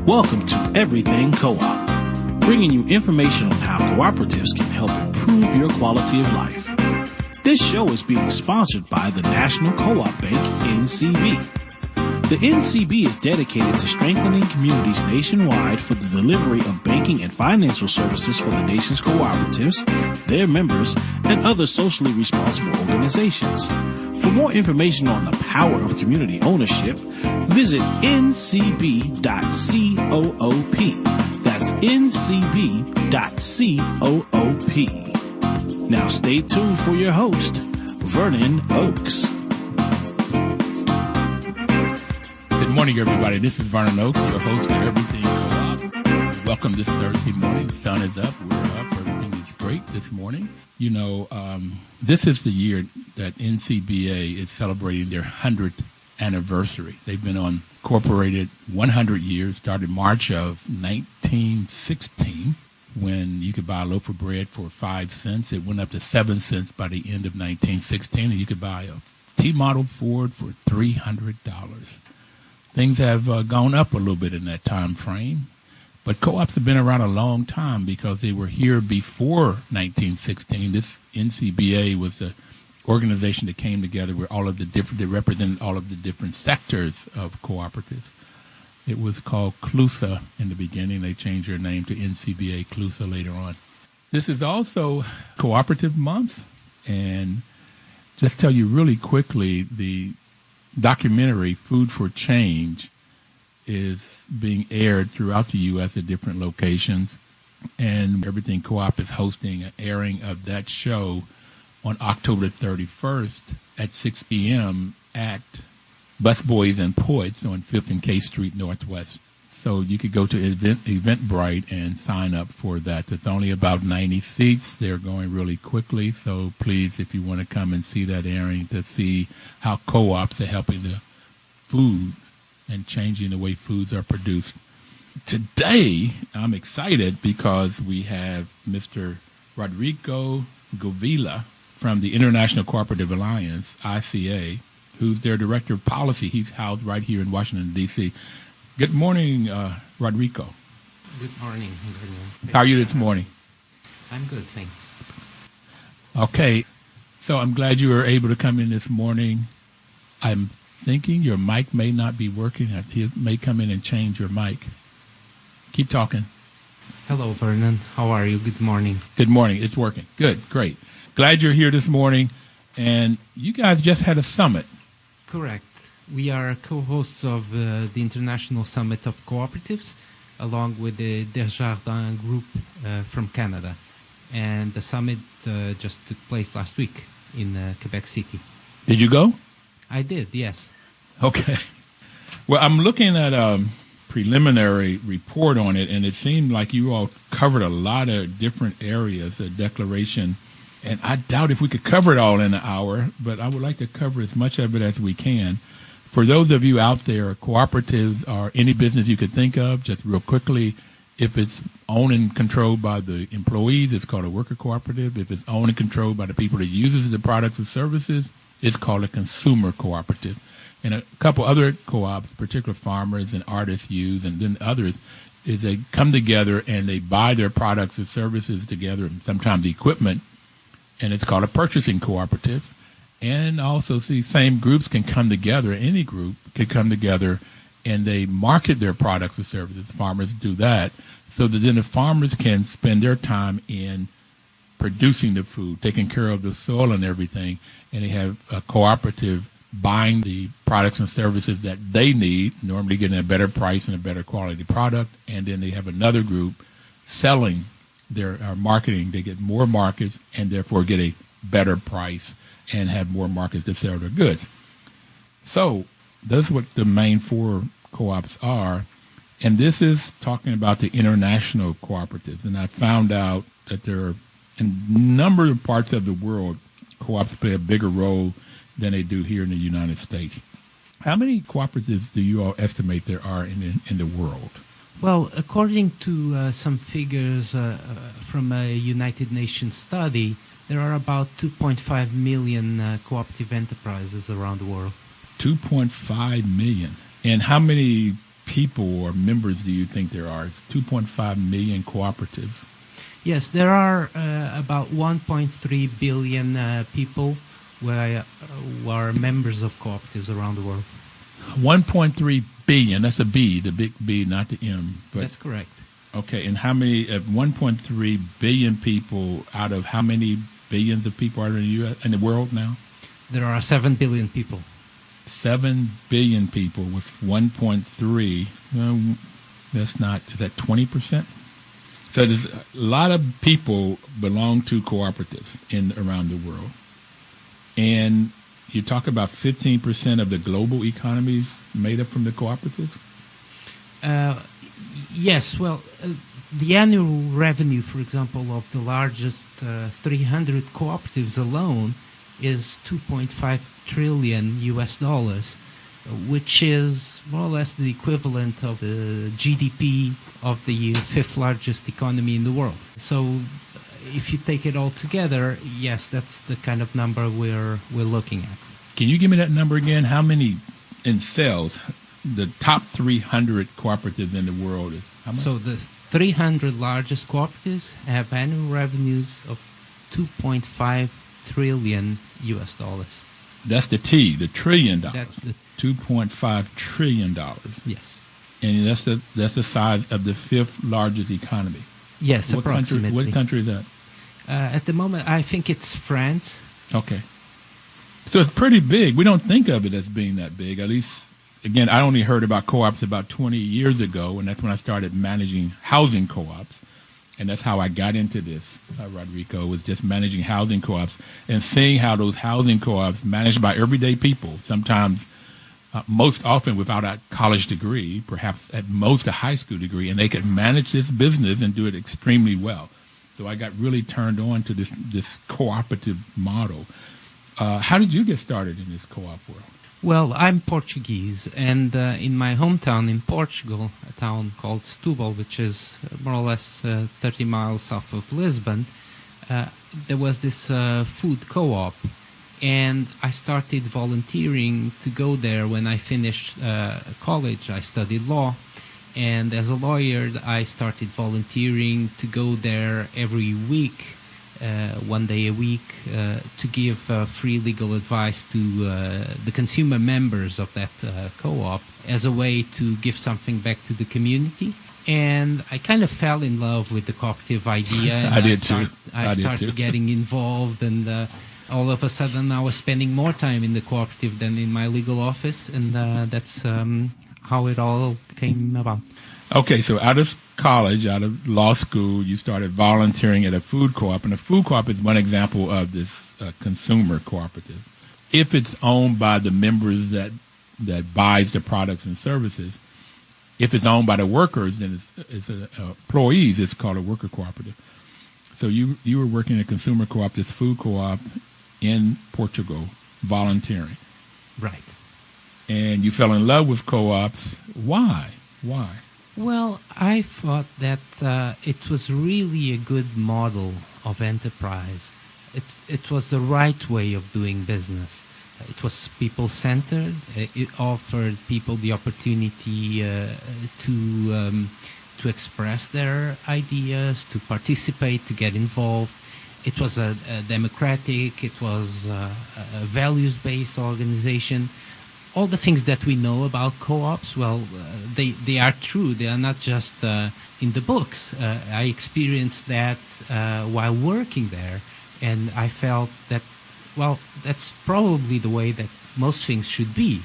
Welcome to Everything Co-op, bringing you information on how cooperatives can help improve your quality of life. This show is being sponsored by the National Co-op Bank, NCB. The NCB is dedicated to strengthening communities nationwide for the delivery of banking and financial services for the nation's cooperatives, their members, and other socially responsible organizations. For more information on the power of community ownership, visit ncb.coop. That's ncb.coop. Now stay tuned for your host, Vernon Oakes. Good morning, everybody. This is Vernon Oakes, your host of Everything Co-op. Welcome this Thursday morning. The sun is up. We're up. Everything is great this morning. You know, this is the year that NCBA is celebrating their 100th anniversary. They've been incorporated 100 years, started March of 1916, when you could buy a loaf of bread for 5 cents. It went up to 7 cents by the end of 1916, and you could buy a T-model Ford for $300. Things have gone up a little bit in that time frame, but co-ops have been around a long time because they were here before 1916. This NCBA was an organization that came together where they represented all of the different sectors of cooperatives. It was called CLUSA in the beginning. They changed their name to NCBA CLUSA later on. This is also Cooperative Month, and just tell you really quickly, the documentary Food for Change is being aired throughout the U.S. at different locations, and Everything Co-op is hosting an airing of that show on October 31st at 6 p.m. at Busboys and Poets on 5th and K Street Northwest. So you could go to Eventbrite and sign up for that. It's only about 90 seats. They're going really quickly. So please, if you want to come and see that airing, to see how co-ops are helping the food and changing the way foods are produced. Today, I'm excited because we have Mr. Rodrigo Gouveia from the International Cooperative Alliance, ICA, who's their Director of Policy. He's housed right here in Washington, D.C. Good morning, Rodrigo. Good morning. How are you this morning? I'm good, thanks. Okay, so I'm glad you were able to come in this morning. I'm thinking your mic may not be working. He may come in and change your mic. Keep talking. Hello, Vernon. How are you? Good morning. Good morning. It's working. Good, great. Glad you're here this morning. And you guys just had a summit. Correct. We are co-hosts of the International Summit of Cooperatives, along with the Desjardins Group from Canada. And the summit just took place last week in Quebec City. Did you go? I did, yes. Okay. Well, I'm looking at a preliminary report on it, and it seemed like you all covered a lot of different areas, a declaration. And I doubt if we could cover it all in an hour, but I would like to cover as much of it as we can. For those of you out there, cooperatives are any business you could think of. Just real quickly, if it's owned and controlled by the employees, it's called a worker cooperative. If it's owned and controlled by the people that uses the products and services, it's called a consumer cooperative. And a couple other co-ops, particularly farmers and artists use, and then others, is they come together and they buy their products and services together, and sometimes equipment, and it's called a purchasing cooperative. And also, see, same groups can come together, any group can come together, and they market their products or services. Farmers do that, so that then the farmers can spend their time in producing the food, taking care of the soil and everything, and they have a cooperative buying the products and services that they need, normally getting a better price and a better quality product, and then they have another group selling their marketing. They get more markets and therefore get a better price and have more markets to sell their goods. So that's what the main four co-ops are. And this is talking about the international cooperatives. And I found out that there are, in a number of parts of the world, co-ops play a bigger role than they do here in the United States. How many cooperatives do you all estimate there are in the world? Well, according to some figures from a United Nations study, there are about 2.5 million cooperative enterprises around the world. 2.5 million. And how many people or members do you think there are? 2.5 million cooperatives. Yes, there are about 1.3 billion people who are members of cooperatives around the world. 1.3 billion. That's a B, the big B, not the M. But, that's correct. Okay, and how many, 1.3 billion people out of how many billions of people are in the U.S., in the world now? There are 7 billion people. 7 billion people with 1.3. That's not, is that 20%? So there's a lot of people belong to cooperatives around the world. And you talk about 15% of the global economy is made up from the cooperatives? Yes, well, the annual revenue, for example, of the largest 300 cooperatives alone is 2.5 trillion US dollars, which is more or less the equivalent of the GDP of the fifth largest economy in the world. So if you take it all together, yes, that's the kind of number we're looking at. Can you give me that number again? How many in sales? The top 300 cooperatives in the world is how much? So the 300 largest cooperatives have annual revenues of 2.5 trillion US dollars. That's the T, the trillion dollars. That's the $2.5 trillion. Yes. And that's the size of the fifth largest economy. Yes, what approximately. What country is that? At the moment, I think it's France. Okay. So it's pretty big. We don't think of it as being that big. At least, again, I only heard about co-ops about 20 years ago, and that's when I started managing housing co-ops. And that's how I got into this, Rodrigo, was just managing housing co-ops and seeing how those housing co-ops managed by everyday people, sometimes most often without a college degree, perhaps at most a high school degree, and they could manage this business and do it extremely well. So I got really turned on to this cooperative model. How did you get started in this co-op world? Well, I'm Portuguese, and in my hometown in Portugal, a town called Setúbal, which is more or less 30 miles south of Lisbon, there was this food co-op, and I started volunteering to go there when I finished college. I studied law, and as a lawyer, I started volunteering to go there every week, 1 day a week, to give free legal advice to the consumer members of that co-op as a way to give something back to the community. And I kind of fell in love with the cooperative idea. And I did too. I started getting involved, and all of a sudden I was spending more time in the cooperative than in my legal office, and that's how it all came about. Okay, so out of college, out of law school, you started volunteering at a food co-op, and a food co-op is one example of this consumer cooperative. If it's owned by the members that buys the products and services, if it's owned by the workers, then it's employees, it's called a worker cooperative. So you were working at a consumer co-op, this food co-op in Portugal, volunteering. Right. And you fell in love with co-ops. Why? Well, I thought that it was really a good model of enterprise. It was the right way of doing business. It was people-centered. It offered people the opportunity to express their ideas, to participate, to get involved. It was a democratic, it was a values-based organization. All the things that we know about co-ops, well, they are true. They are not just in the books. I experienced that while working there, and I felt that, well, that's probably the way that most things should be.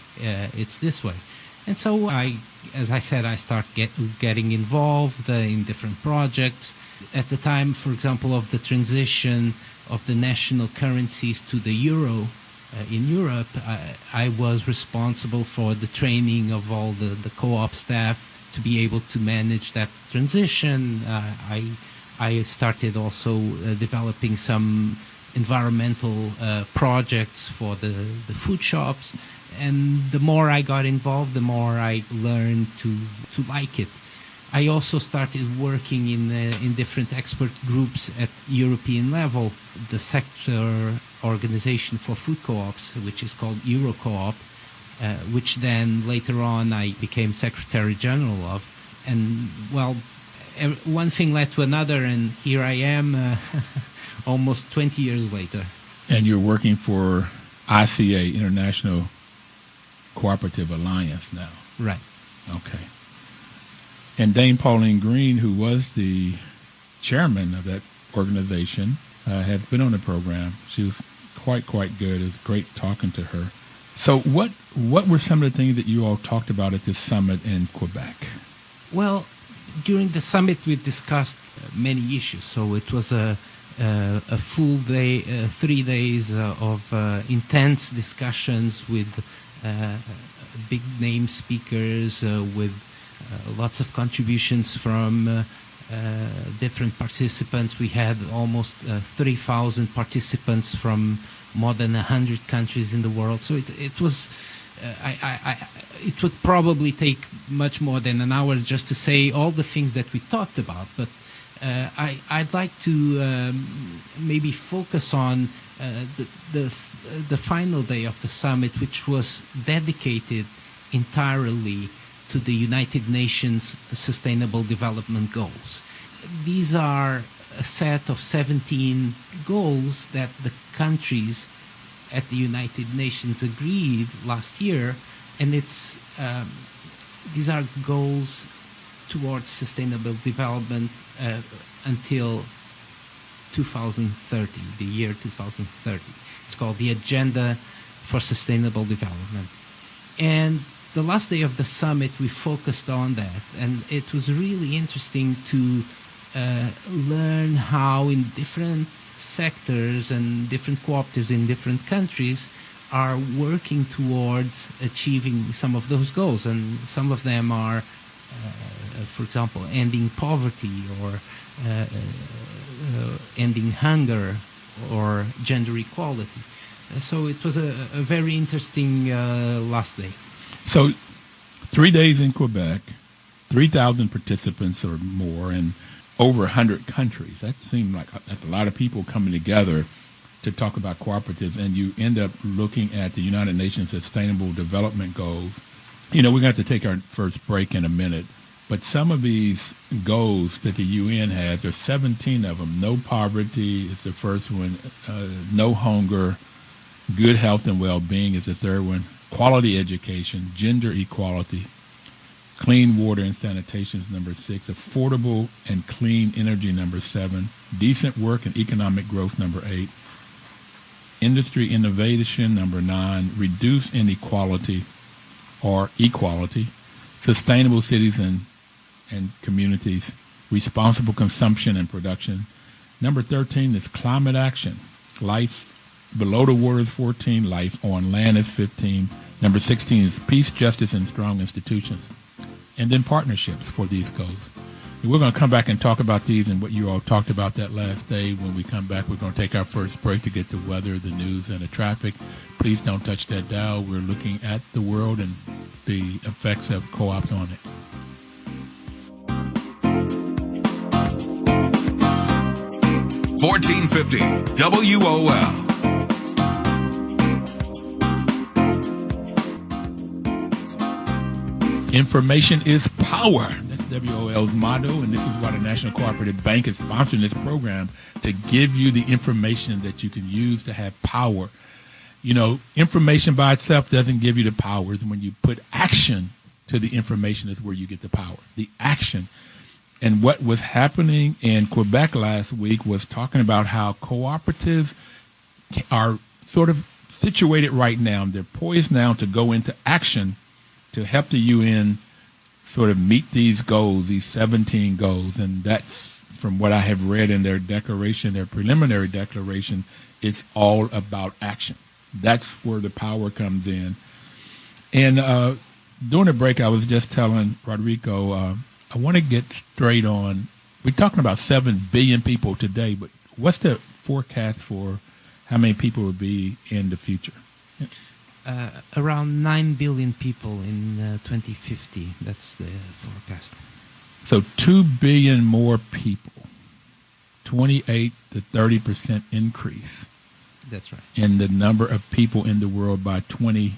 It's this way. And so as I said, I started getting involved in different projects. At the time, for example, of the transition of the national currencies to the euro, in Europe, I was responsible for the training of all the co-op staff to be able to manage that transition. I started also developing some environmental projects for the food shops. And the more I got involved, the more I learned to like it. I also started working in different expert groups at European level. The sector organization for food co-ops, which is called Eurocoop, which then later on I became Secretary General of. And, well, one thing led to another, and here I am almost 20 years later. And you're working for ICA, International Cooperative Alliance now. Right. Okay. And Dame Pauline Green, who was the chairman of that organization, has been on the program. She was quite good. It was great talking to her. So what were some of the things that you all talked about at this summit in Quebec? Well, during the summit we discussed many issues. So it was a full day, 3 days of intense discussions with big name speakers, with lots of contributions from different participants. We had almost 3,000 participants from more than 100 countries in the world. So it was, it would probably take much more than an hour just to say all the things that we talked about. But I'd like to maybe focus on the final day of the summit, which was dedicated entirely to the United Nations Sustainable Development Goals. These are a set of 17 goals that the countries at the United Nations agreed last year, and it's these are goals towards sustainable development until 2030, the year 2030. It's called the Agenda for Sustainable Development. And the last day of the summit, we focused on that, and it was really interesting to learn how in different sectors and different cooperatives in different countries are working towards achieving some of those goals. And some of them are, for example, ending poverty or ending hunger or gender equality. So it was a very interesting last day. So 3 days in Quebec, 3,000 participants or more, and over 100 countries. That seemed like that's a lot of people coming together to talk about cooperatives, and you end up looking at the United Nations Sustainable Development Goals. You know, we're going to have to take our first break in a minute, but some of these goals that the UN has, there's 17 of them. No poverty is the first one. No hunger. Good health and well-being is the third one. Quality education, gender equality, clean water and sanitation is number 6, affordable and clean energy number 7, decent work and economic growth number 8, industry innovation number 9, reduce inequality or equality, sustainable cities and communities, responsible consumption and production. Number 13 is climate action, life below the water is 14, life on land is 15. Number 16 is peace, justice, and strong institutions. And then partnerships for these goals. And we're going to come back and talk about these and what you all talked about that last day. When we come back, we're going to take our first break to get the weather, the news, and the traffic. Please don't touch that dial. We're looking at the world and the effects of co-ops on it. $14.50 WOL. Information is power. That's WOL's motto, and this is why the National Cooperative Bank is sponsoring this program, to give you the information that you can use to have power. You know, information by itself doesn't give you the powers. When you put action to the information is where you get the power, the action. And what was happening in Quebec last week was talking about how cooperatives are sort of situated right now. They're poised now to go into action to help the UN sort of meet these goals, these 17 goals. And that's, from what I have read in their declaration, their preliminary declaration, it's all about action. That's where the power comes in. And during the break, I was just telling Rodrigo, I want to get straight on, we're talking about 7 billion people today, but what's the forecast for how many people will be in the future? Around 9 billion people in 2050. That's the forecast. So 2 billion more people, 28 to 30% increase. That's right. In the number of people in the world by 2050.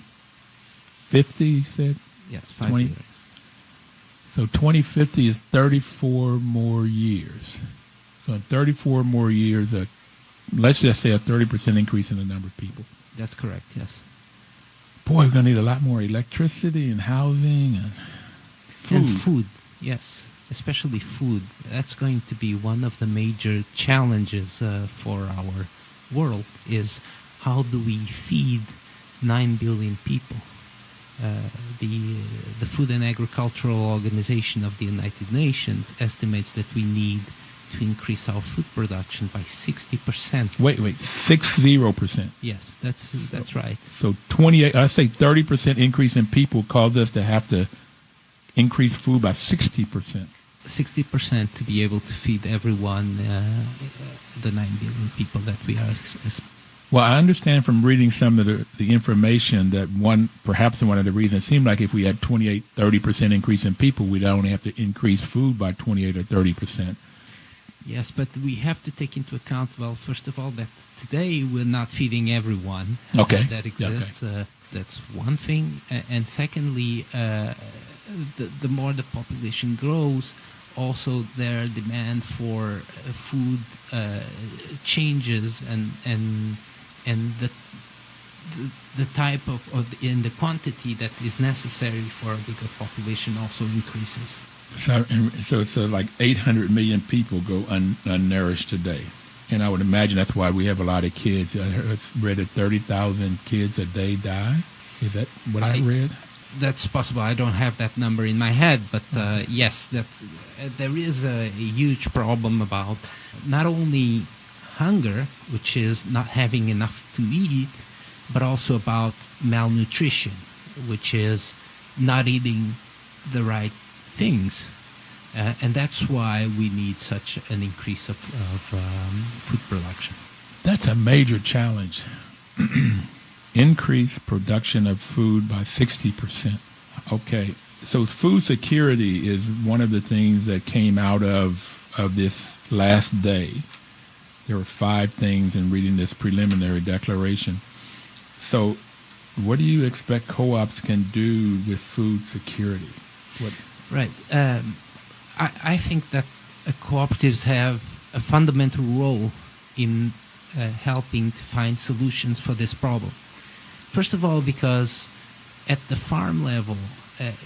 2050, you said? Yes, 5 20 years. So 2050 is 34 more years. So in 34 more years, let's just say a 30% increase in the number of people. That's correct, yes. Boy, we're going to need a lot more electricity and housing and food. And food, yes, especially food. That's going to be one of the major challenges for our world is how do we feed 9 billion people? The Food and Agricultural Organization of the United Nations estimates that we need to increase our food production by 60%. Wait, 60%. Yes, that's right. So 30% increase in people caused us to have to increase food by 60%. 60% to be able to feed everyone, the 9 billion people that we are. Well, I understand from reading some of the information that perhaps one of the reasons, it seemed like if we had 30% increase in people, we'd only have to increase food by 28 or 30%. Yes, but we have to take into account, well, first of all, that today we're not feeding everyone that exists. Okay. That's one thing. And secondly, the more the population grows, also their demand for food changes and the type of and the quantity that is necessary for a bigger population also increases. So like 800 million people go unnourished today. And I would imagine that's why we have a lot of kids. I read that 30,000 kids a day die. Is that what I read? That's possible. I don't have that number in my head, but yes, there is a huge problem about not only hunger, which is not having enough to eat, but also about malnutrition, which is not eating the right things. And that's why we need such an increase of food production. That's a major challenge. Increase production of food by 60%. Okay, so food security is one of the things that came out of this last day. There were 5 things in reading this preliminary declaration. So what do you expect co-ops can do with food security? Right. I think that cooperatives have a fundamental role in helping to find solutions for this problem. First of all, because at the farm level,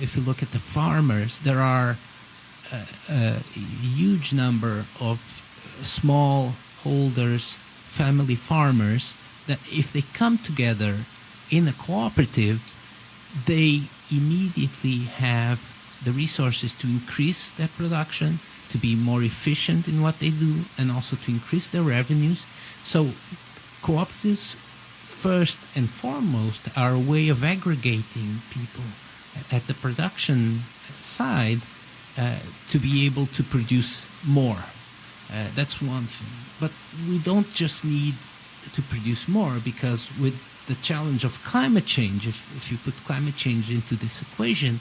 if you look at the farmers, there are a huge number of small holders, family farmers, that if they come together in a cooperative, they immediately have the resources to increase their production, to be more efficient in what they do, and also to increase their revenues. So cooperatives, first and foremost, are a way of aggregating people at the production side to be able to produce more. That's one thing. But we don't just need to produce more, because with the challenge of climate change, if you put climate change into this equation,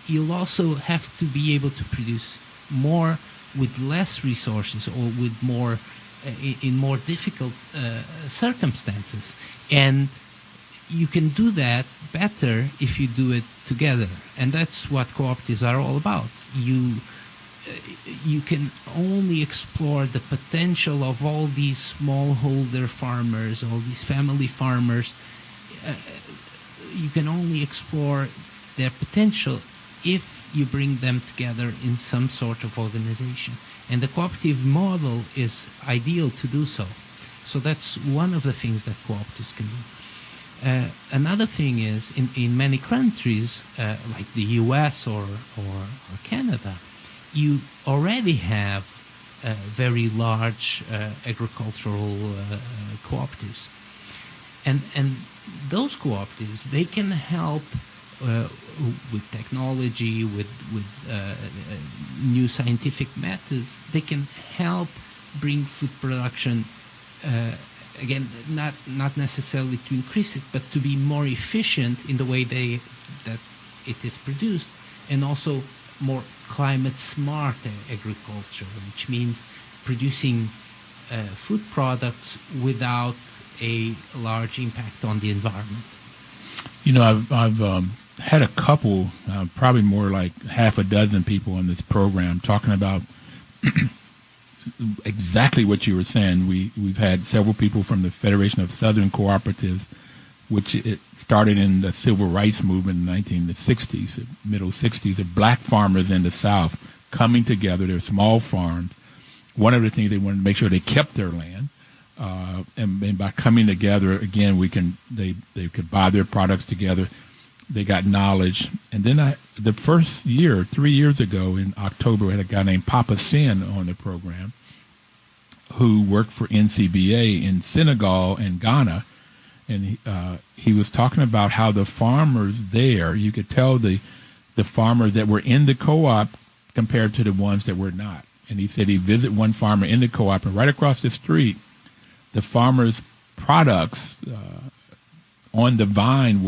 you'll also have to be able to produce more with less resources or with more in more difficult circumstances. And you can do that better if you do it together. And that's what cooperatives are all about. You can only explore the potential of all these smallholder farmers, all these family farmers. You can only explore their potential if you bring them together in some sort of organization. And the cooperative model is ideal to do so. So that's one of the things that cooperatives can do. Another thing is, in many countries, like the US or Canada, you already have very large agricultural cooperatives. And those cooperatives, they can help with technology, with new scientific methods. They can help bring food production, again, not necessarily to increase it, but to be more efficient in the way that it is produced, and also more climate smart agriculture, which means producing food products without a large impact on the environment. You know, I've had a couple, probably more like half a dozen people on this program talking about exactly what you were saying. We've had several people from the Federation of Southern Cooperatives, which it started in the civil rights movement in the 1960s, middle 60s, of black farmers in the South coming together. They're small farms. One of the things they wanted to make sure they kept their land, and by coming together again, they could buy their products together. They got knowledge, and then the first year, 3 years ago in October, we had a guy named Papa Sin on the program who worked for NCBA in Senegal and Ghana, and he was talking about how the farmers there, you could tell the farmers that were in the co-op compared to the ones that were not. And he said he visited one farmer in the co-op, and right across the street, the farmers' products on the vine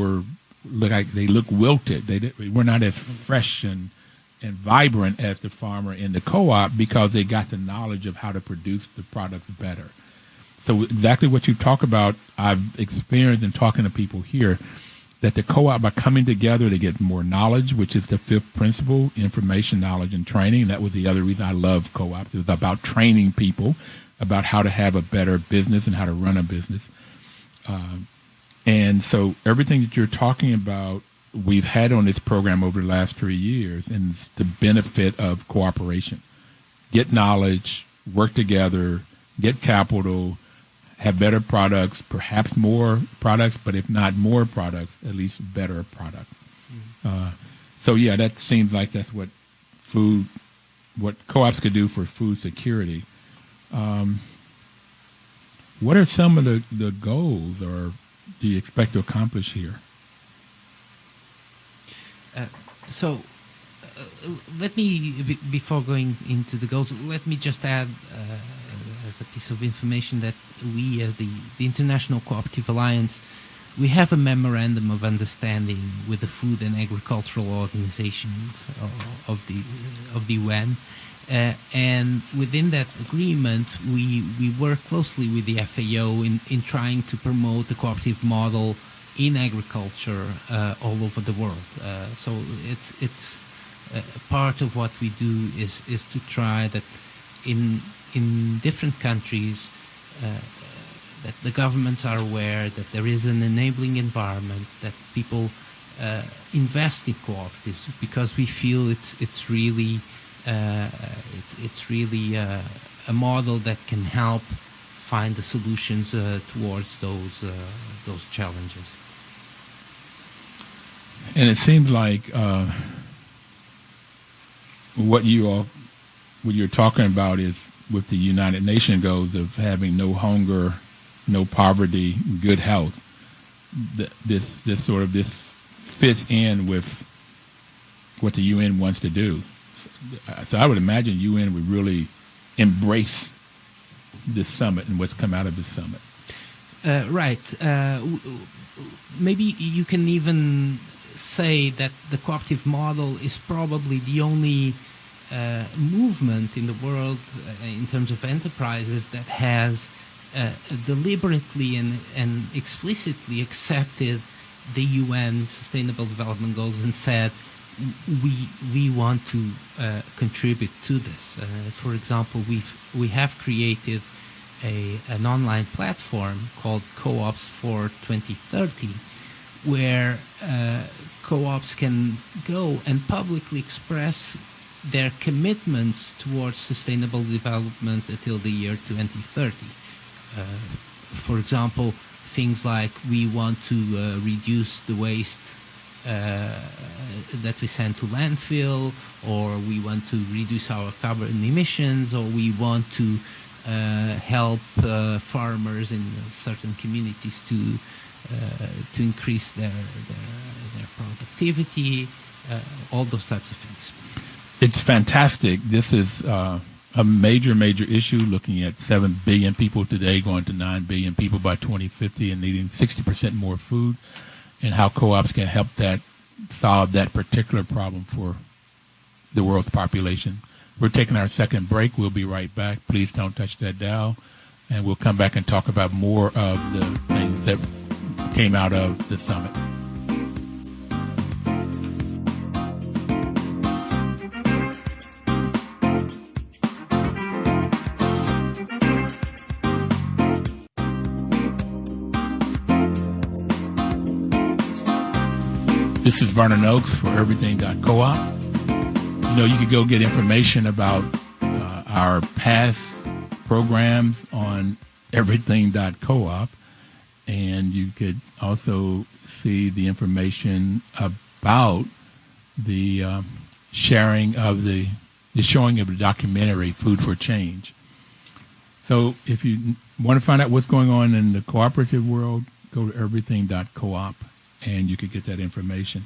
look wilted. They were not as fresh and vibrant as the farmer in the co-op because they got the knowledge of how to produce the products better. So exactly what you talk about, I've experienced in talking to people here, that the co-op, by coming together, they get more knowledge, which is the fifth principle, information, knowledge, and training. And that was the other reason I love co-ops. It was about training people about how to have a better business and how to run a business. And so everything that you're talking about, we've had on this program over the last 3 years, and it's the benefit of cooperation. Get knowledge, work together, get capital, have better products, perhaps more products, but if not more products, at least better product. So yeah, that seems like that's what co-ops could do for food security. What are some of the goals, or do you expect to accomplish here? Let me, before going into the goals, let me just add as a piece of information that we, as the International Cooperative Alliance, we have a memorandum of understanding with the Food and Agricultural Organizations of the UN, and within that agreement, we work closely with the FAO in trying to promote the cooperative model in agriculture all over the world. So it's part of what we do is to try that in different countries that the governments are aware that there is an enabling environment, that people invest in cooperatives, because we feel it's really a model that can help find the solutions towards those challenges. And it seems like what you're talking about is with the United Nations goals of having no hunger, no poverty, good health. This fits in with what the UN wants to do. So I would imagine UN would really embrace this summit and what's come out of this summit. Right. Maybe you can even say that the cooperative model is probably the only movement in the world in terms of enterprises that has deliberately and explicitly accepted the UN Sustainable Development Goals and said, we want to contribute to this. For example, we have created an online platform called Co-ops for 2030, where co-ops can go and publicly express their commitments towards sustainable development until the year 2030. For example, things like we want to reduce the waste that we send to landfill, or we want to reduce our carbon emissions, or we want to help farmers in certain communities to increase their productivity, all those types of things. It's fantastic. This is a major issue, looking at 7 billion people today, going to 9 billion people by 2050, and needing 60% more food, and how co-ops can help that solve that particular problem for the world's population. We're taking our second break. We'll be right back. Please don't touch that dial, and we'll come back and talk about more of the things that came out of the summit. This is Vernon Oakes for everything.coop. You know, you could go get information about our past programs on everything.coop, and you could also see the information about the showing of the documentary Food for Change. So if you want to find out what's going on in the cooperative world, go to everything.coop, and you could get that information.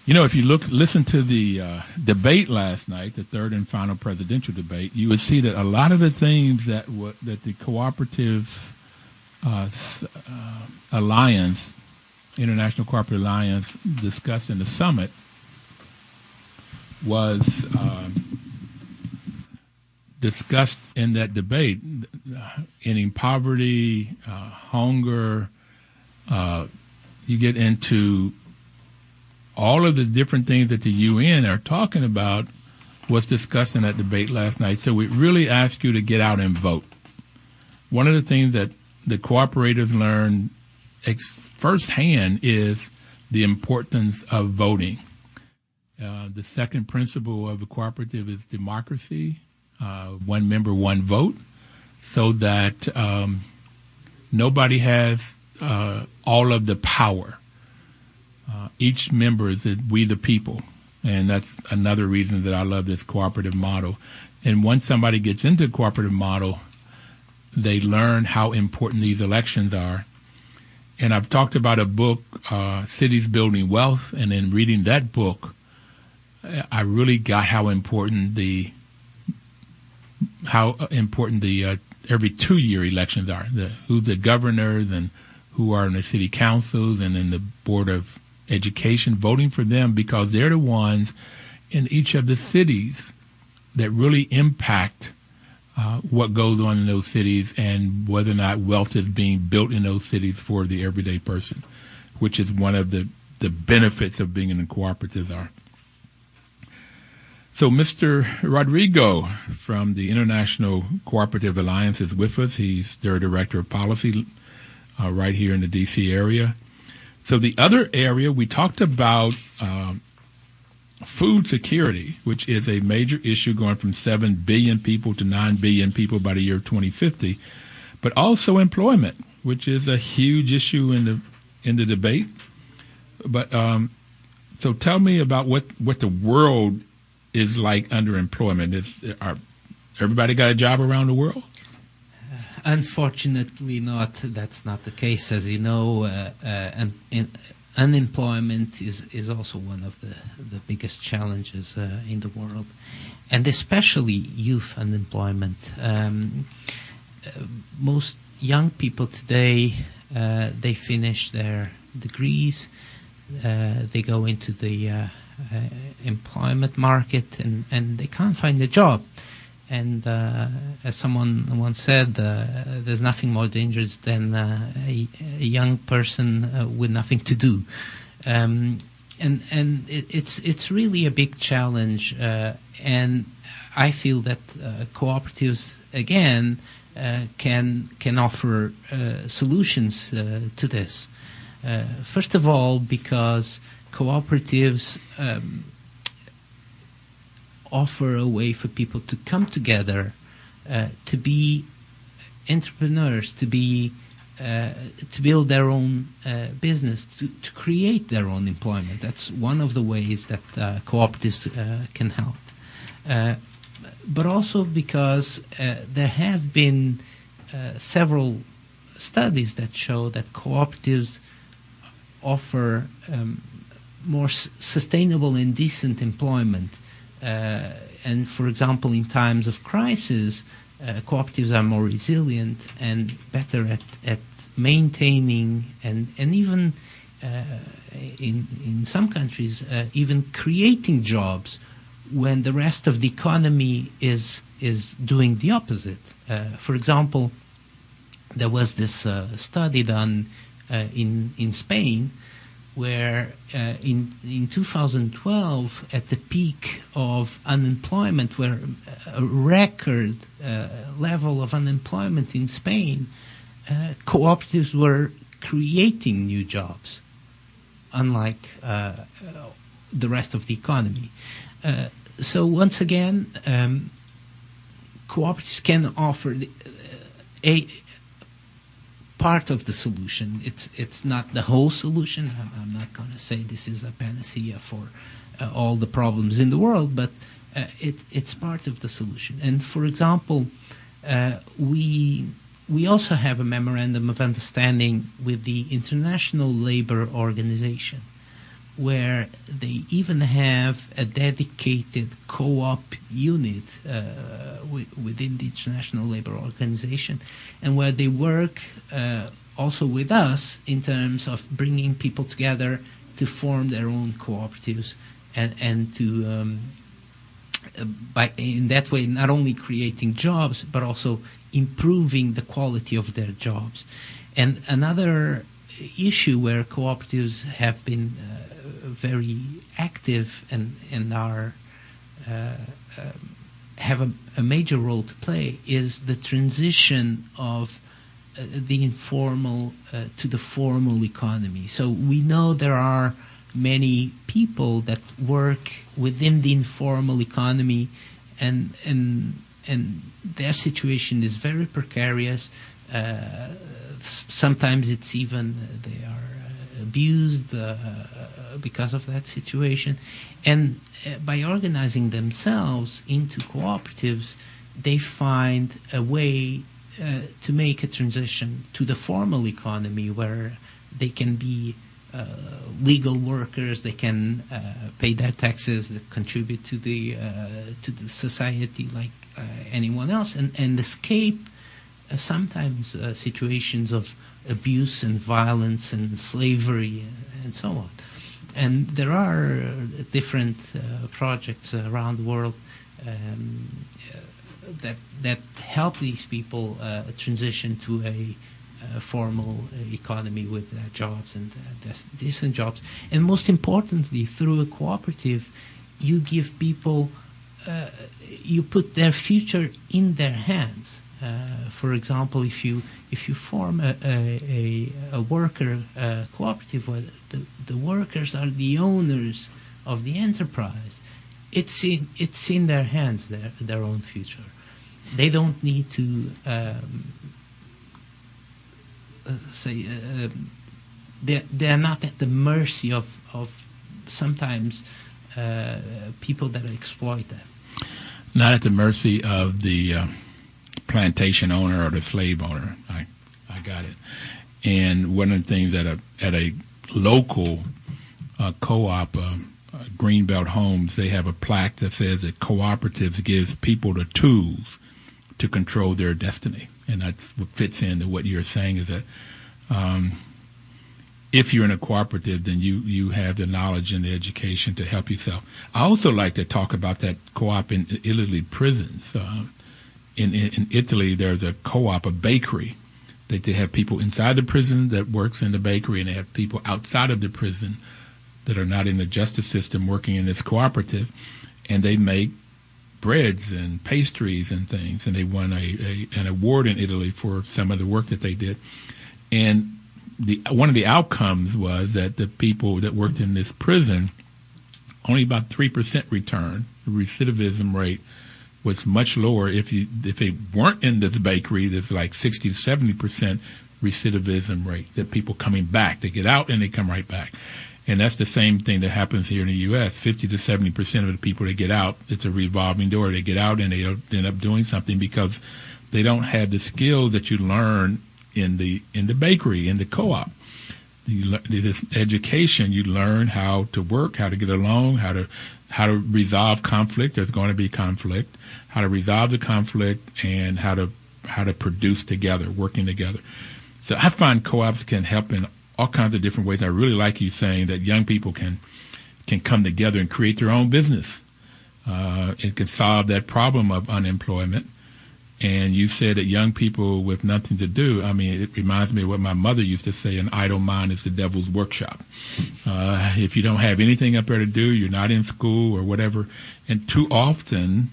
You know, if you listen to the debate last night, the third and final presidential debate, you would see that a lot of the things that the cooperative alliance, International Cooperative Alliance, discussed in the summit was discussed in that debate. Ending poverty, hunger. You get into all of the different things that the UN are talking about was discussed in that debate last night. So we really ask you to get out and vote. One of the things that the cooperators learned firsthand is the importance of voting. The second principle of a cooperative is democracy, one member, one vote, so that nobody has all of the power. Each member is we the people, and that's another reason that I love this cooperative model. And once somebody gets into the cooperative model, they learn how important these elections are. And I've talked about a book, Cities Building Wealth, and in reading that book, I really got how important the every 2-year elections are. Who the governors and who are in the city councils and in the board of education, voting for them because they're the ones in each of the cities that really impact what goes on in those cities and whether or not wealth is being built in those cities for the everyday person, which is one of the benefits of being in a cooperative are. So Mr. Rodrigo from the International Cooperative Alliance is with us. He's their Director of Policy right here in the D.C. area. So the other area, we talked about food security, which is a major issue going from 7 billion people to 9 billion people by the year 2050, but also employment, which is a huge issue in the debate. But so tell me about what the world is like under employment. Everybody got a job around the world? Unfortunately not. That's not the case. As you know, unemployment is also one of the biggest challenges in the world, and especially youth unemployment. Most young people today, they finish their degrees, they go into the employment market, and they can't find a job. And as someone once said, there's nothing more dangerous than a young person with nothing to do. And it's really a big challenge. And I feel that cooperatives, again, can offer solutions to this. First of all, because cooperatives offer a way for people to come together, to be entrepreneurs, to build their own business, to create their own employment. That's one of the ways that cooperatives can help. But also because there have been several studies that show that cooperatives offer more sustainable and decent employment. And for example, in times of crisis, cooperatives are more resilient and better at maintaining and even in some countries even creating jobs when the rest of the economy is doing the opposite. For example, there was this study done in Spain, where in 2012, at the peak of unemployment, where a record level of unemployment in Spain, cooperatives were creating new jobs. unlike the rest of the economy. So once again, cooperatives can offer a part of the solution. It's not the whole solution. I'm not going to say this is a panacea for all the problems in the world, but it's part of the solution. And for example, we also have a memorandum of understanding with the International Labour Organization, where they even have a dedicated co-op unit within the International Labour Organization, and where they work also with us in terms of bringing people together to form their own cooperatives and to by in that way not only creating jobs but also improving the quality of their jobs. And another issue where cooperatives have been very active and are have a major role to play is the transition of the informal to the formal economy. So we know there are many people that work within the informal economy, and their situation is very precarious. Sometimes it's even they are abused because of that situation. And by organizing themselves into cooperatives, they find a way to make a transition to the formal economy where they can be legal workers, they can pay their taxes, they contribute to the society like anyone else, and escape sometimes situations of abuse and violence and slavery and so on. And there are different projects around the world that help these people transition to a formal economy with jobs and decent jobs. And most importantly, through a cooperative, you give people, you put their future in their hands. For example, if you form a worker cooperative where the workers are the owners of the enterprise, it's in their hands, their own future. They don't need to they are not at the mercy of sometimes people that exploit them. Not at the mercy of the plantation owner or the slave owner. I got it. And one of the things that at a local co-op, Greenbelt Homes, they have a plaque that says that cooperatives gives people the tools to control their destiny. And that's what fits into what you're saying, is that if you're in a cooperative, then you have the knowledge and the education to help yourself. I also like to talk about that co-op in Italy prisons. In Italy, there's a co-op, a bakery. They have people inside the prison that works in the bakery, and they have people outside of the prison that are not in the justice system working in this cooperative, and they make breads and pastries and things, and they won an award in Italy for some of the work that they did. And one of the outcomes was that the people that worked in this prison, only about 3% return. The recidivism rate was much lower. If they weren't in this bakery, there's like 60 to 70% recidivism rate, that people coming back. They get out and they come right back. And that's the same thing that happens here in the U.S. 50 to 70% of the people that get out, it's a revolving door. They get out and they end up doing something because they don't have the skills that you learn in the bakery, in the co-op. This education, you learn how to work, how to get along, how to resolve conflict. There's going to be conflict. How to resolve the conflict, and how to produce together, working together. So I find co-ops can help in all kinds of different ways. I really like you saying that young people can come together and create their own business. It can solve that problem of unemployment. And you said that young people with nothing to do, I mean, it reminds me of what my mother used to say, an idle mind is the devil's workshop. If you don't have anything up there to do, you're not in school or whatever. And too often,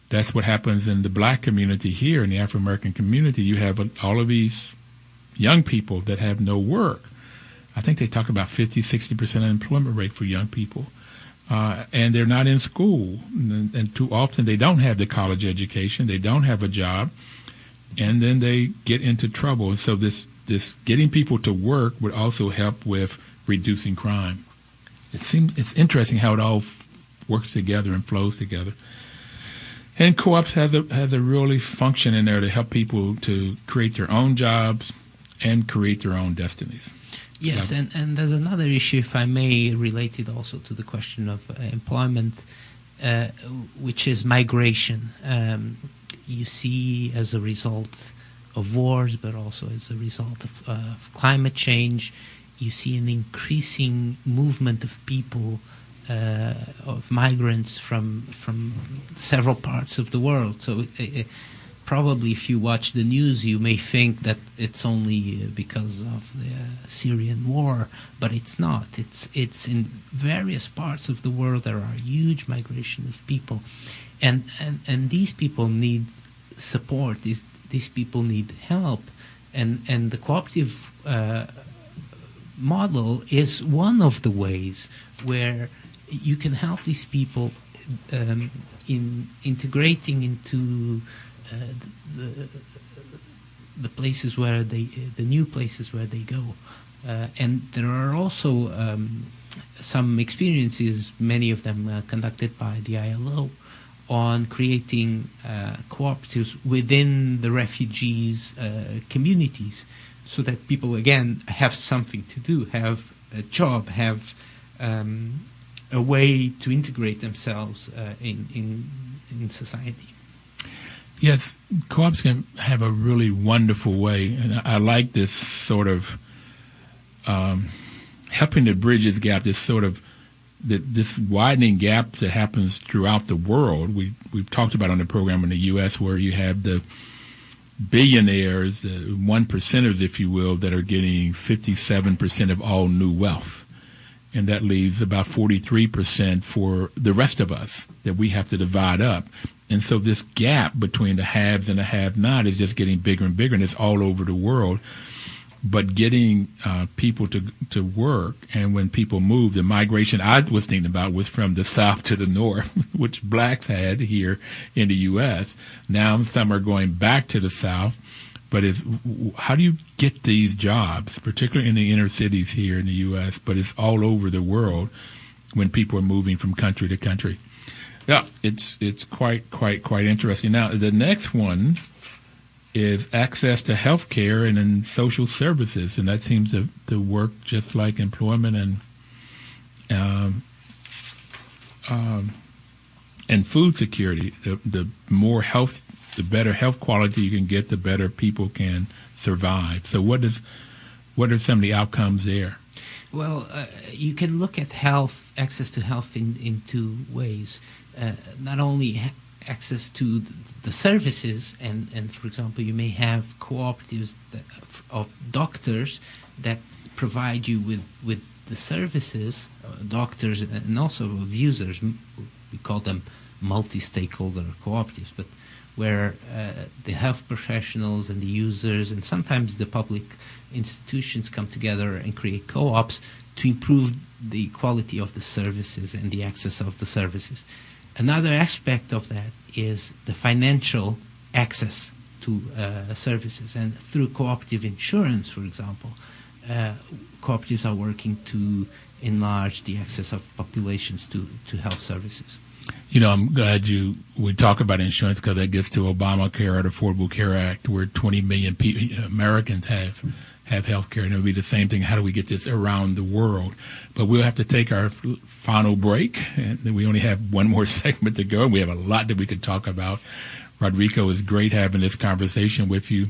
that's what happens in the black community here, in the Afro-American community. You have all of these young people that have no work. I think they talk about 50, 60% unemployment rate for young people. And they're not in school. And too often they don't have the college education. They don't have a job. And then they get into trouble. And so this getting people to work would also help with reducing crime. It's interesting how it all works together and flows together. And co-ops has a really function in there to help people to create their own jobs and create their own destinies. Yes, and there's another issue, if I may, related also to the question of employment, which is migration. You see, as a result of wars, but also as a result of climate change, you see an increasing movement of people, of migrants from several parts of the world. So probably if you watch the news, you may think that it's only because of the Syrian war, but it's not. It's in various parts of the world there are huge migration of people, and these people need support. These people need help, and the cooperative model is one of the ways where you can help these people in integrating into the places where the new places where they go, and there are also some experiences, many of them conducted by the ILO, on creating cooperatives within the refugees communities, so that people again have something to do, have a job, have a way to integrate themselves in society. Yes, co-ops can have a really wonderful way, and I like this sort of helping to bridge this gap, this widening gap that happens throughout the world. We've talked about on the program in the U.S. where you have the billionaires, one percenters, if you will, that are getting 57% of all new wealth. And that leaves about 43% for the rest of us that we have to divide up. And so this gap between the haves and the have-not is just getting bigger and bigger, and it's all over the world. But getting people to work, and when people move, the migration I was thinking about was from the south to the north, which blacks had here in the U.S. Now some are going back to the south. But how do you get these jobs, particularly in the inner cities here in the U.S., but it's all over the world when people are moving from country to country? Yeah, it's quite interesting. Now, the next one is access to health care and then social services, and that seems to work just like employment and food security. The more health, the better health quality you can get, the better people can survive. So what are some of the outcomes there? Well, you can look at health, access to health in two ways. Not only access to the services, and for example, you may have cooperatives of doctors that provide you with the services, doctors, and also of users. We call them multi-stakeholder cooperatives, but where the health professionals and the users and sometimes the public institutions come together and create co-ops to improve the quality of the services and the access of the services. Another aspect of that is the financial access to services. And through cooperative insurance, for example, cooperatives are working to enlarge the access of populations to health services. You know, I'm glad we talk about insurance because that gets to Obamacare or the Affordable Care Act, where 20 million Americans have health care. And it would be the same thing. How do we get this around the world? But we'll have to take our final break. And we only have one more segment to go. And we have a lot that we could talk about. Rodrigo, it's great having this conversation with you.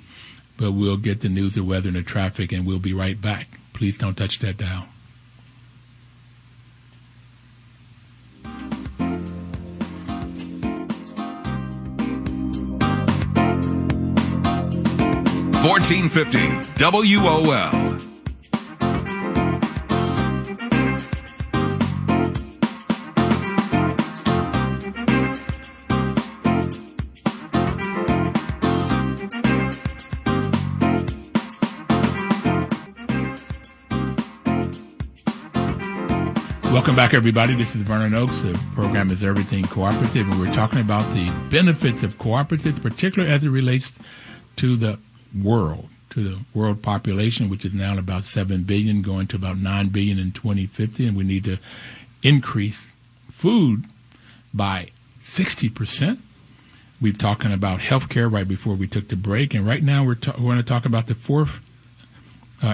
But we'll get the news, the weather, and the traffic, and we'll be right back. Please don't touch that dial. $14.50 WOL. Welcome back, everybody. This is Vernon Oakes. The program is Everything Cooperative, and we're talking about the benefits of cooperatives, particularly as it relates to the world population, which is now about 7 billion, going to about 9 billion in 2050, and we need to increase food by 60%. We've talking about healthcare right before we took the break, and right now we're going to talk about the fourth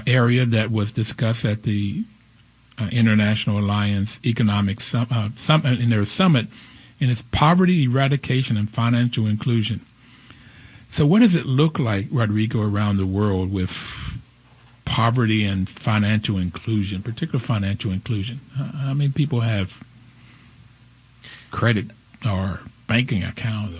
area that was discussed at the International Alliance Economic Summit, in their summit, and it's poverty eradication and financial inclusion. So what does it look like, Rodrigo, around the world with poverty and financial inclusion, particularly financial inclusion? How many people have credit or banking accounts?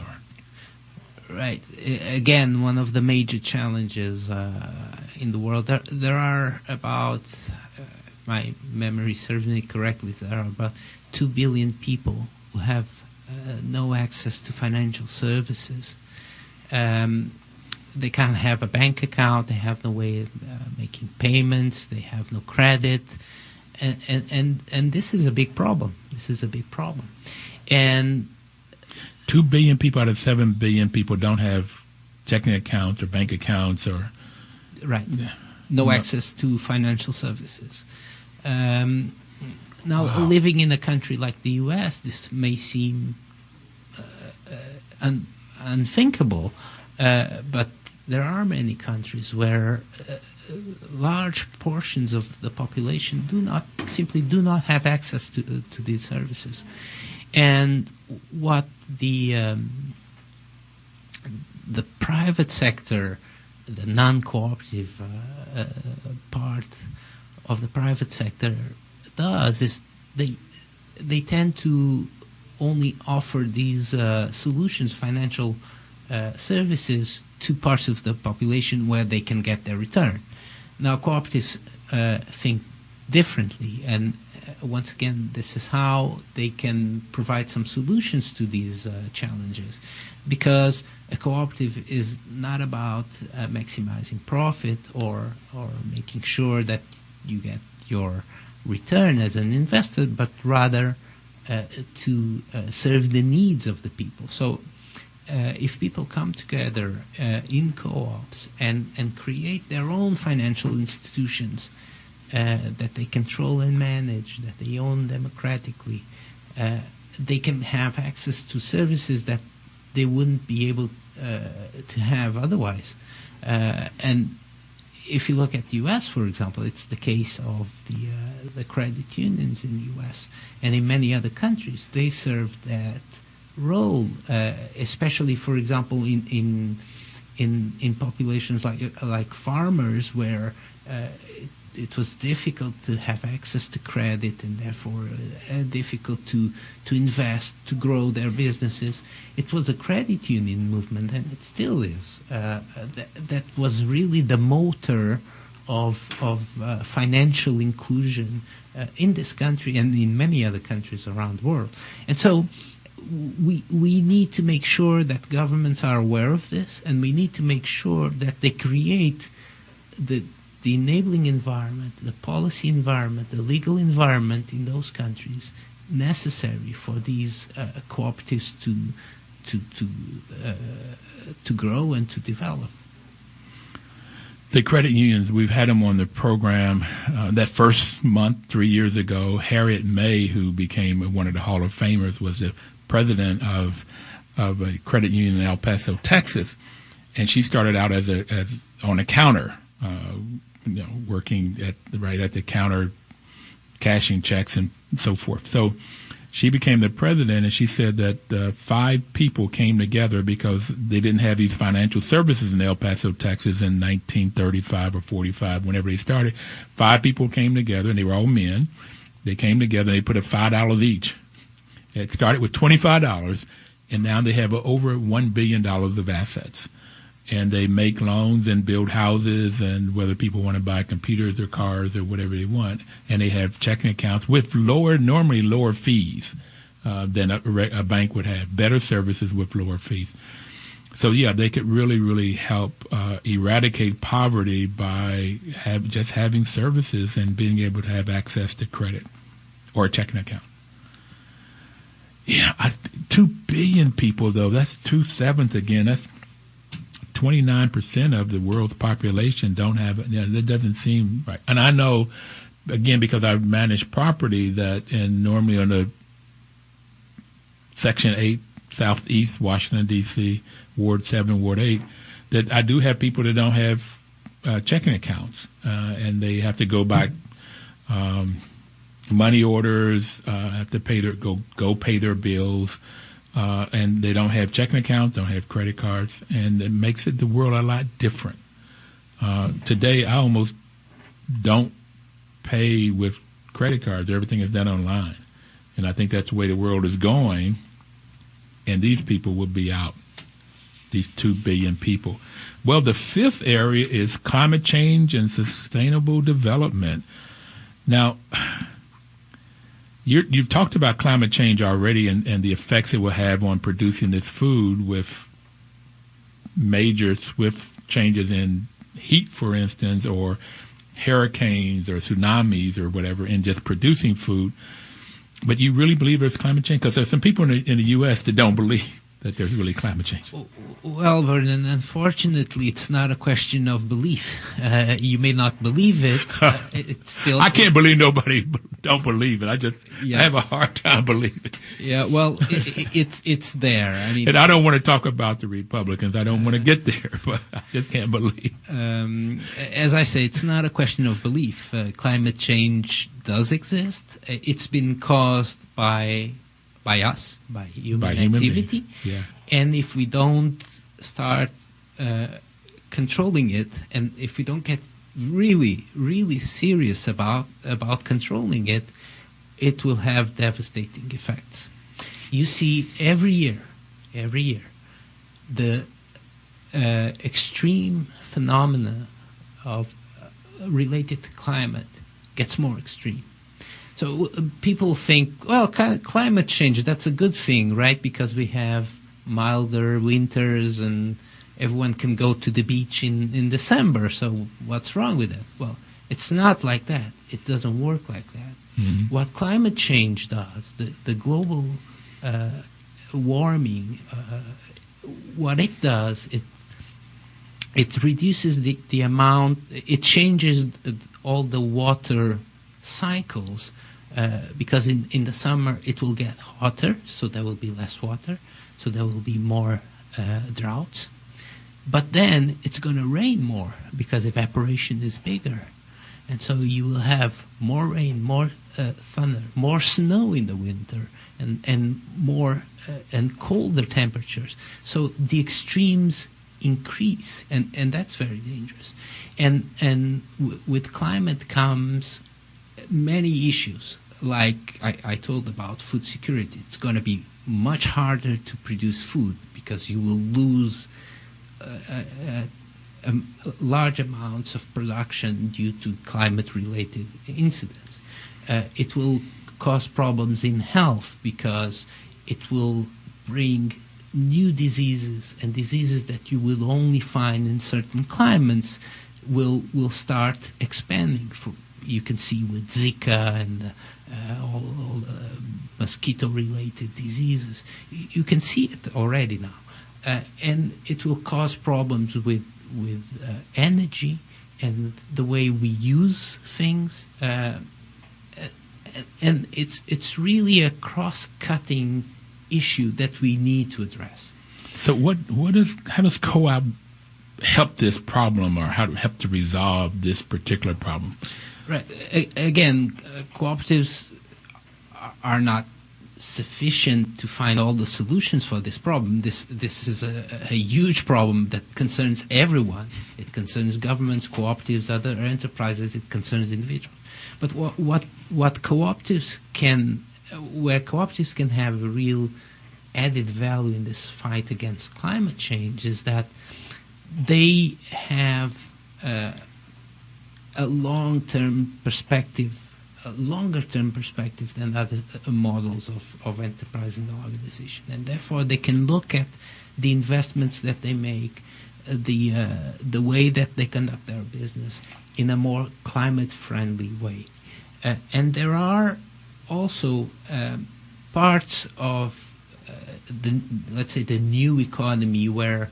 Right. Again, one of the major challenges in the world, there are about, if my memory serves me correctly, there are about 2 billion people who have no access to financial services. They can't have a bank account, they have no way of making payments, they have no credit, and this is a big problem. And 2 billion people out of 7 billion people don't have checking accounts or bank accounts or... Right. No access to financial services. Now, living in a country like the U.S., this may seem unthinkable, but there are many countries where large portions of the population simply do not have access to these services. And what the private sector, the non-cooperative part of the private sector does is they tend to only offer these solutions, financial services, to parts of the population where they can get their return. Now, cooperatives think differently, and once again, this is how they can provide some solutions to these challenges, because a cooperative is not about maximizing profit or making sure that you get your return as an investor, but rather to serve the needs of the people. So if people come together in co-ops and create their own financial institutions that they control and manage, that they own democratically, they can have access to services that they wouldn't be able to have otherwise. And if you look at the U.S., for example, it's the case of the credit unions in the U.S. and in many other countries. They serve that role, especially, for example, in populations like farmers, where it was difficult to have access to credit and therefore difficult to invest, to grow their businesses. It was a credit union movement, and it still is. That was really the motor of financial inclusion in this country and in many other countries around the world. And so we need to make sure that governments are aware of this, and we need to make sure that they create the enabling environment, the policy environment, the legal environment in those countries necessary for these cooperatives to grow and to develop. The credit unions, we've had them on the program that first month 3 years ago. Harriet May, who became one of the Hall of Famers, was the president of a credit union in El Paso, Texas, and she started out as on a counter. Working at the counter, cashing checks and so forth. So she became the president, and she said that 5 people came together because they didn't have these financial services in El Paso, Texas in 1935 or 45, whenever they started. 5 people came together, and they were all men. They came together, and they put up $5 each. It started with $25, and now they have over $1 billion of assets. And they make loans and build houses, and whether people want to buy computers or cars or whatever they want. And they have checking accounts with normally lower fees than a bank would have, better services with lower fees. So, yeah, they could really, really help eradicate poverty by just having services and being able to have access to credit. or a checking account. Yeah, 2 billion people, though. That's 2/7 again. That's 29% of the world's population don't have it. Yeah, that doesn't seem right. And I know, again, because I manage property, that normally on the Section 8, Southeast Washington, D.C., Ward 7, Ward 8, that I do have people that don't have checking accounts, and they have to go by money orders, have to pay go pay their bills, and they don't have checking accounts, don't have credit cards, and it makes the world a lot different. Today, I almost don't pay with credit cards. Everything is done online, and I think that's the way the world is going, and these people will be out, these 2 billion people. Well, the fifth area is climate change and sustainable development. Now, you've talked about climate change already and the effects it will have on producing this food with major swift changes in heat, for instance, or hurricanes or tsunamis or whatever, in just producing food. But you really believe there's climate change? Because there's some people in the U.S. that don't believe that there's really climate change. Well, Vernon, unfortunately, it's not a question of belief. You may not believe it. It's still. I can't believe nobody don't believe it. I have a hard time believing it. Yeah, well, it's there. I mean, and I don't want to talk about the Republicans. I don't want to get there, but I just can't believe. As I say, it's not a question of belief. Climate change does exist. It's been caused by us, by human activity. Beings. Yeah. And if we don't start controlling it, and if we don't get really, really serious about controlling it, it will have devastating effects. You see, every year, the extreme phenomena of related to climate gets more extreme. So people think, well, climate change, that's a good thing, right? Because we have milder winters and everyone can go to the beach in December. So what's wrong with it? Well, it's not like that. It doesn't work like that. Mm-hmm. What climate change does, the global warming, what it does, it reduces the amount, it changes all the water cycles, because in the summer it will get hotter, so there will be less water, so there will be more droughts. But then it's going to rain more because evaporation is bigger. And so you will have more rain, more thunder, more snow in the winter, and more and colder temperatures. So the extremes increase, and that's very dangerous. And with climate comes many issues, like I told about food security. It's going to be much harder to produce food because you will lose large amounts of production due to climate-related incidents. It will cause problems in health because it will bring new diseases, and diseases that you will only find in certain climates will start expanding. You can see with Zika and all mosquito-related diseases. You can see it already now. And it will cause problems with energy and the way we use things. And it's really a cross-cutting issue that we need to address. So how does co-op help this problem, or how to help to resolve this particular problem? Right. Again, cooperatives are not sufficient to find all the solutions for this problem. This is a huge problem that concerns everyone. It concerns governments, cooperatives, other enterprises. It concerns individuals. But what cooperatives can, where cooperatives can have a real added value in this fight against climate change, is that they have a long-term perspective, a longer-term perspective than other models of enterprise and organization, and therefore they can look at the investments that they make, the way that they conduct their business in a more climate-friendly way. And there are also parts of let's say, the new economy where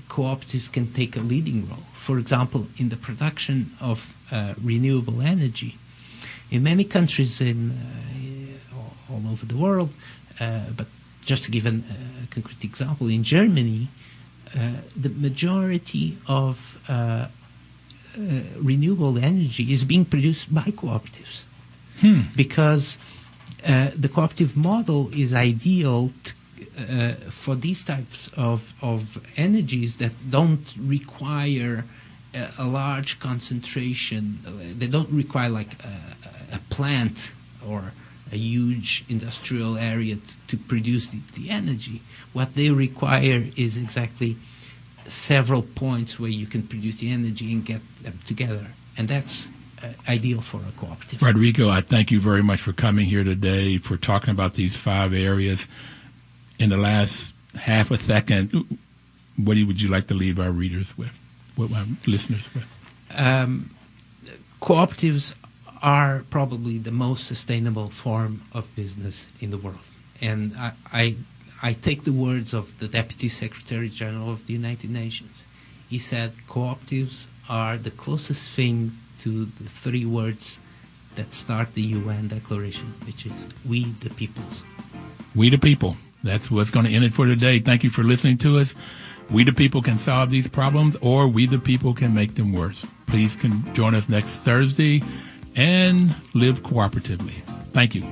cooperatives can take a leading role. For example, in the production of renewable energy. In many countries all over the world, but just to give a concrete example, in Germany, the majority of renewable energy is being produced by cooperatives because the cooperative model is ideal for these types of energies that don't require a large concentration. They don't require like a plant or a huge industrial area to produce the energy. What they require is exactly several points where you can produce the energy and get them together. And that's ideal for a cooperative. Rodrigo, I thank you very much for coming here today, for talking about these 5 areas. In the last half a second, what would you like to leave our readers with, what our listeners with? Cooperatives are probably the most sustainable form of business in the world. And I take the words of the Deputy Secretary General of the United Nations. He said cooperatives are the closest thing to the 3 words that start the UN Declaration, which is we the peoples. We the people. That's what's going to end it for today. Thank you for listening to us. We the people can solve these problems, or we the people can make them worse. Please join us next Thursday and live cooperatively. Thank you.